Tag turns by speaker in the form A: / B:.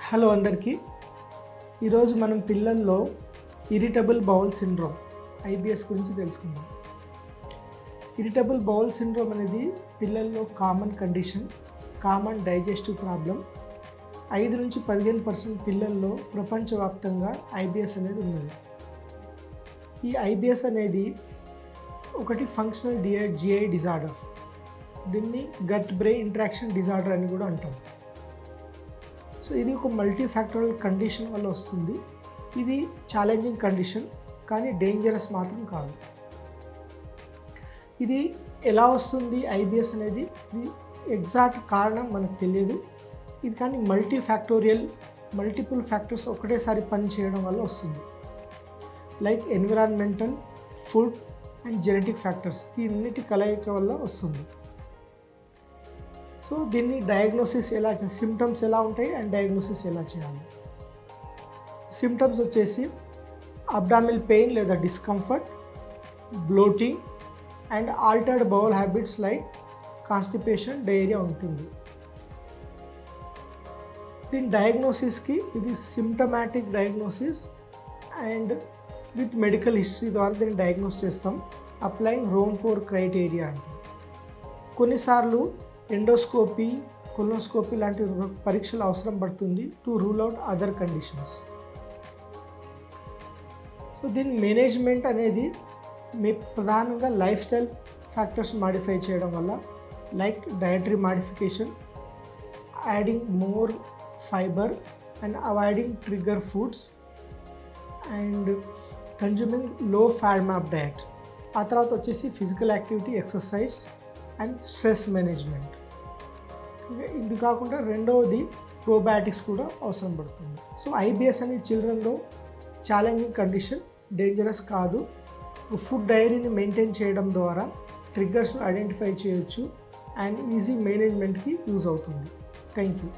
A: Hello అందరికీ ఈరోజు మనం పిల్లల్లో ఇరిటబుల్ బౌల్ సిండ్రోమ్ ఐబిఎస్ గురించి తెలుసుకుందాం. ఇరిటబుల్ బౌల్ సిండ్రోమ్ అనేది పిల్లల్లో common condition, common digestive problem. 5 నుంచి 15% పిల్లల్లో ప్రపంచవ్యాప్తంగా ఐబిఎస్ అనేది ఉన్నది. ఈ ఐబిఎస్ అనేది ఒకటి ఫంక్షనల్ జిఐ డిజార్డర్, దీన్ని గట్ బ్రెయిన్ ఇంటరాక్షన్ డిజార్డర్ అని కూడా అంటాం. సో ఇది ఒక మల్టీ ఫ్యాక్టరల్ కండిషన్ వల్ల వస్తుంది. ఇది ఛాలెంజింగ్ కండిషన్ కానీ డేంజరస్ మాత్రం కాదు. ఇది ఎలా వస్తుంది ఐబిఎస్ అనేది, ఇది ఎగ్జాక్ట్ కారణం మనకు తెలియదు. ఇది కానీ మల్టిపుల్ ఫ్యాక్టర్స్ ఒకటేసారి పని చేయడం వల్ల వస్తుంది. Like environmental, food and genetic factors, ఈ అన్నిటి కలయిక వల్ల వస్తుంది. సో దీన్ని డయాగ్నోసిస్ ఎలా, సిమ్టమ్స్ ఎలా ఉంటాయి అండ్ డయాగ్నోసిస్ ఎలా చేయాలి. సిమ్టమ్స్ వచ్చేసి అబ్డామినల్ పెయిన్ లేదా discomfort, bloating and altered bowl habits like constipation, diarrhoea ఉంటుంది. దీని డయాగ్నోసిస్కి ఇది symptomatic diagnosis and with medical history ద్వారా దీన్ని డయాగ్నోస్ చేస్తాం. అప్లైయింగ్ రోమ్ 4 క్రైటీరియా అంటే కొన్నిసార్లు ఎండోస్కోపీ, కొలోనోస్కోపీ లాంటి పరీక్షలు అవసరం పడుతుంది to rule out other conditions. So దీని మేనేజ్మెంట్ అనేది ప్రధానంగా లైఫ్ స్టైల్ ఫ్యాక్టర్స్ మాడిఫై చేయడం వల్ల, like dietary modification, adding more fibre and avoiding trigger foods and consuming లో ఫ్యాట్ డయట్. ఆ తర్వాత వచ్చేసి physical activity, exercise and stress management. ఇది కాకుండా రెండవది ప్రోబయాటిక్స్ కూడా అవసరం పడుతుంది. సో ఐబిఎస్ అనేది చిల్డ్రన్లో ఛాలెంజింగ్ కండిషన్, డేంజరస్ కాదు. ఫుడ్ డైరీని మెయింటైన్ చేయడం ద్వారా ట్రిగ్గర్స్ను ఐడెంటిఫై చేయొచ్చు అండ్ ఈజీ మేనేజ్మెంట్కి యూజ్ అవుతుంది. Thank you.